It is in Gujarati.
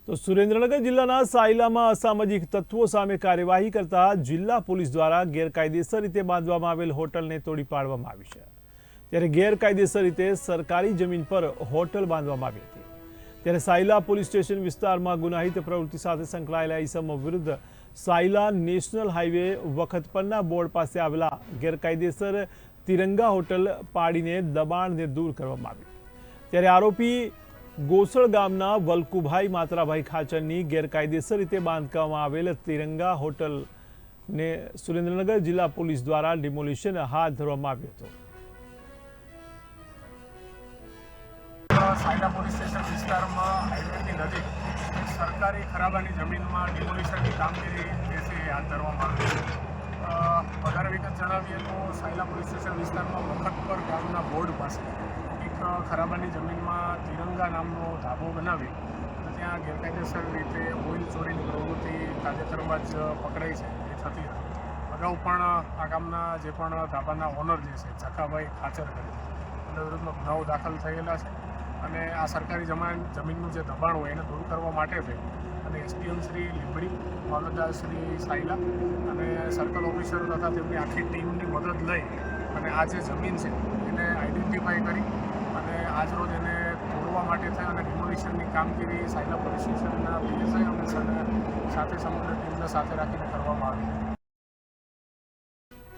તો સુરેન્દ્રનગર જિલ્લાના સાયલામાં અસામાજિક તત્વો સામે કાર્યવાહી કરતા જિલ્લા પોલીસ દ્વારા ગેરકાયદેસર રીતે બાંધવામાં આવેલ હોટલને તોડી પાડવામાં આવી છે। ત્યારે ગેરકાયદેસર રીતે સરકારી જમીન પર હોટલ બાંધવામાં આવી હતી। ત્યારે સાયલા પોલીસ સ્ટેશન વિસ્તારમાં ગુનાહિત પ્રવૃત્તિ સાથે સંકળાયેલા ઇસમો વિરુદ્ધ સાયલા નેશનલ હાઈવે વખત પરના બોર્ડ પાસે આવેલા ગેરકાયદેસર તિરંગા હોટલ પાડીને દબાણને દૂર કરવામાં આવ્યું। ત્યારે આરોપી ગોસળ ગામના વલ્કુભાઈ માતરાભાઈ ખાચરની ગેરકાયદેસર રીતે બાંધવામાં આવેલ તિરંગા હોટલને સુરેન્દ્રનગર જિલ્લા પોલીસ દ્વારા ડિમોલિશન હાથ ધરવામાં આવ્યું હતું। સાયલા પોલીસ સ્ટેશન વિસ્તારમાં હાઈવેની નજીક સરકારી ખરાબાની જમીનમાં ડિમોલિશનની કામગીરી જે છે હાથ ધરવામાં આવી છે। વધારે વિગત જણાવીએ તો સાયલા પોલીસ સ્ટેશન વિસ્તારમાં વખતપર ગામના બોર્ડ પાસે એક ખરાબાની જમીનમાં તિરંગા નામનો ધાબો બનાવી અને ત્યાં ગેરકાયદેસર રીતે ઓઇલ ચોરીની પ્રવૃત્તિ તાજેતરમાં જ પકડાઈ છે એ થતી હતી। અગાઉ પણ આ ગામના જે પણ ધાબાના ઓનર જે છે ચકાભાઈ ખાચર કરી એના વિરુદ્ધમાં ગુનાઓ દાખલ થયેલા છે અને આ સરકારી જમીનનું જે દબાણ હોય એને દૂર કરવા માટે થઈ અને એસડીએમ શ્રી લીંબડી, મામલતદાર શ્રી સાયલા અને સર્કલ ઓફિસર તથા તેમની આખી ટીમની મદદ લઈ અને આ જે જમીન છે એને આઈડેન્ટિફાઈ કરી અને આજરોજ એને તોડવા માટે થઈ અને ડિમોલિશનની કામગીરી સાયલા પોલીસ સ્ટેશનના પીએસઆઈ અને સાથે સમગ્ર ટીમને સાથે રાખીને કરવામાં આવી।